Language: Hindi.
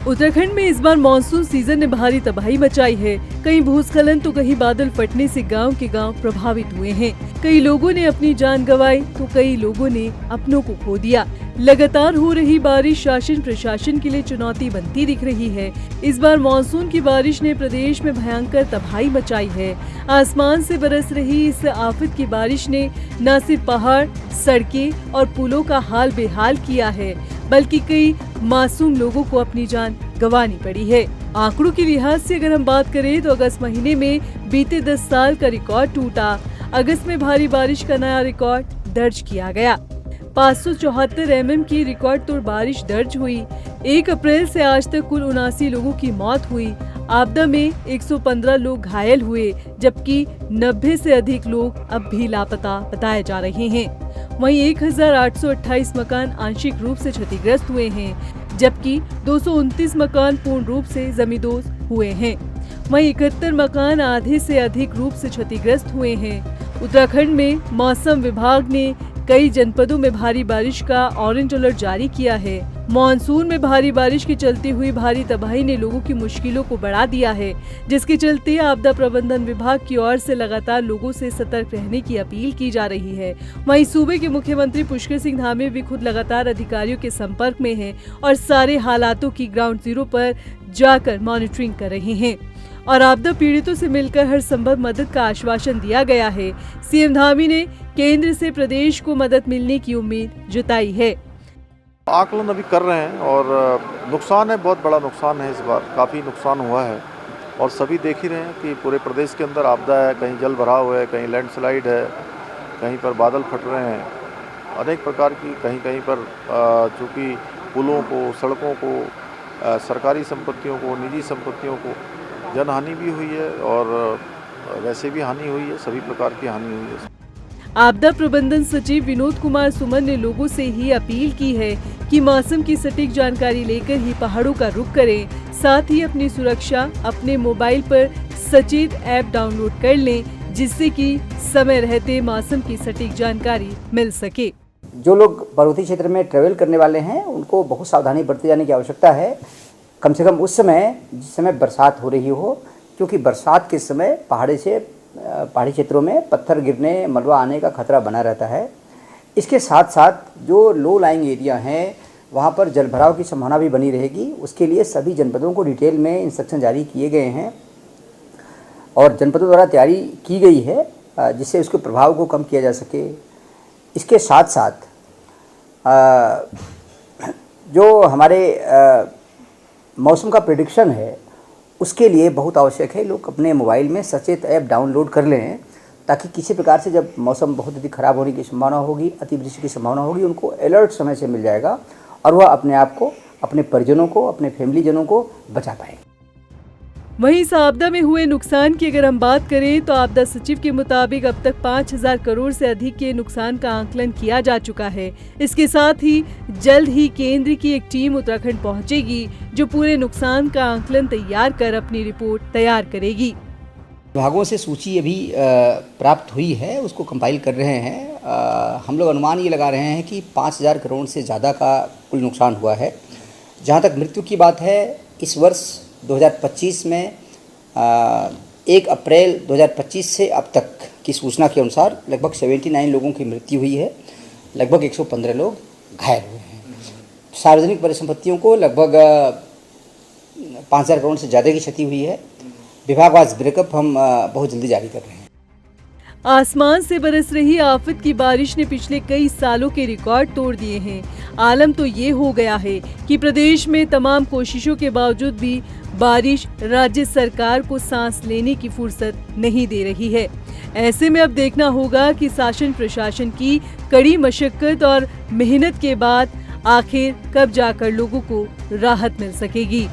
उत्तराखंड में इस बार मानसून सीजन ने भारी तबाही मचाई है। कहीं भूस्खलन तो कहीं बादल फटने से गांव के गांव प्रभावित हुए हैं। कई लोगों ने अपनी जान गंवाई तो कई लोगों ने अपनों को खो दिया। लगातार हो रही बारिश शासन प्रशासन के लिए चुनौती बनती दिख रही है। इस बार मानसून की बारिश ने प्रदेश में भयंकर तबाही मचाई है। आसमान से बरस रही इस आफत की बारिश ने न सिर्फ पहाड़, सड़कें और पुलों का हाल बेहाल किया है, बल्कि कई मासूम लोगों को अपनी जान गंवानी पड़ी है। आंकड़ों के लिहाज से अगर हम बात करें तो अगस्त महीने में बीते 10 साल का रिकॉर्ड टूटा। अगस्त में भारी बारिश का नया रिकॉर्ड दर्ज किया गया। 574 mm की रिकॉर्ड तोड़ बारिश दर्ज हुई। 1 अप्रैल से आज तक कुल 79 लोगों की मौत हुई। आपदा में 115 लोग घायल हुए, जबकि 90 से अधिक लोग अब भी लापता बताए जा रहे हैं। वहीं 1828 मकान आंशिक रूप से क्षतिग्रस्त हुए हैं, जबकि 229 मकान पूर्ण रूप से जमींदोज हुए हैं। वहीं 71 मकान आधे से अधिक रूप से क्षतिग्रस्त हुए हैं। उत्तराखंड में मौसम विभाग ने कई जनपदों में भारी बारिश का ऑरेंज अलर्ट जारी किया है। मानसून में भारी बारिश के चलते हुई भारी तबाही ने लोगों की मुश्किलों को बढ़ा दिया है, जिसके चलते आपदा प्रबंधन विभाग की ओर से लगातार लोगों से सतर्क रहने की अपील की जा रही है। वहीं सूबे के मुख्यमंत्री पुष्कर सिंह धामी भी खुद लगातार अधिकारियों के संपर्क में हैं और सारे हालातों की ग्राउंड जीरो पर जाकर मॉनिटरिंग कर रहे हैं और आपदा पीड़ितों से मिलकर हर संभव मदद का आश्वासन दिया गया है। सीएम धामी ने केंद्र से प्रदेश को मदद मिलने की उम्मीद जताई है। आकलन अभी कर रहे हैं और नुकसान है, बहुत बड़ा नुकसान है। इस बार काफ़ी नुकसान हुआ है और सभी देख ही रहे हैं कि पूरे प्रदेश के अंदर आपदा है। कहीं जल भराव है, कहीं लैंडस्लाइड है, कहीं पर बादल फट रहे हैं, अनेक प्रकार की कहीं पर चूँकि पुलों को, सड़कों को, सरकारी संपत्तियों को, निजी संपत्तियों को जनहानि भी हुई है और वैसे भी हानि हुई है, सभी प्रकार की हानि हुई है। आपदा प्रबंधन सचिव विनोद कुमार सुमन ने लोगों से ही अपील की है कि मौसम की सटीक जानकारी लेकर ही पहाड़ों का रुख करें। साथ ही अपनी सुरक्षा अपने मोबाइल पर सचेत ऐप डाउनलोड कर लें, जिससे कि समय रहते मौसम की सटीक जानकारी मिल सके। जो लोग पर्वतीय क्षेत्र में ट्रेवल करने वाले हैं उनको बहुत सावधानी बरते जाने की आवश्यकता है, कम से कम उस समय जिस समय बरसात हो रही हो, क्योंकि बरसात के समय पहाड़ी क्षेत्रों में पत्थर गिरने, मलबा आने का खतरा बना रहता है। इसके साथ साथ जो लो लाइंग एरिया हैं वहाँ पर जलभराव की संभावना भी बनी रहेगी। उसके लिए सभी जनपदों को डिटेल में इंस्ट्रक्शन जारी किए गए हैं और जनपदों द्वारा तैयारी की गई है जिससे उसके प्रभाव को कम किया जा सके। इसके साथ साथ जो हमारे मौसम का प्रेडिक्शन है उसके लिए बहुत आवश्यक है लोग अपने मोबाइल में सचेत ऐप डाउनलोड कर लें, ताकि किसी प्रकार से जब मौसम बहुत अधिक खराब होने की संभावना होगी, अतिवृष्टि की संभावना होगी, उनको अलर्ट समय से मिल जाएगा और वह अपने आप को, अपने परिजनों को, अपने फैमिलीजनों को बचा पाएंगे। वहीं इस आपदा में हुए नुकसान की अगर हम बात करें तो आपदा सचिव के मुताबिक अब तक 5000 करोड़ से अधिक के नुकसान का आकलन किया जा चुका है। इसके साथ ही जल्द ही केंद्र की एक टीम उत्तराखंड पहुंचेगी, जो पूरे नुकसान का आकलन तैयार कर अपनी रिपोर्ट तैयार करेगी। विभागों से सूची अभी प्राप्त हुई है, उसको कंपाइल कर रहे हैं। हम लोग अनुमान ये लगा रहे हैं कि 5000 करोड़ से ज़्यादा का कुल नुकसान हुआ है। जहाँ तक मृत्यु की बात है, इस वर्ष 2025 में 1 अप्रैल 2025 से अब तक की सूचना के अनुसार लगभग 79 लोगों की मृत्यु हुई है, लगभग 115 लोग घायल हुए हैं। सार्वजनिक परिसंपत्तियों को लगभग 5000 करोड़ से ज़्यादा की क्षति हुई है। विभागवार ब्रेकअप हम बहुत जल्दी जारी कर रहे हैं। आसमान से बरस रही आफत की बारिश ने पिछले कई सालों के रिकॉर्ड तोड़ दिए हैं। आलम तो ये हो गया है कि प्रदेश में तमाम कोशिशों के बावजूद भी बारिश राज्य सरकार को सांस लेने की फुर्सत नहीं दे रही है। ऐसे में अब देखना होगा कि शासन प्रशासन की कड़ी मशक्कत और मेहनत के बाद आखिर कब जाकर लोगों को राहत मिल सकेगी।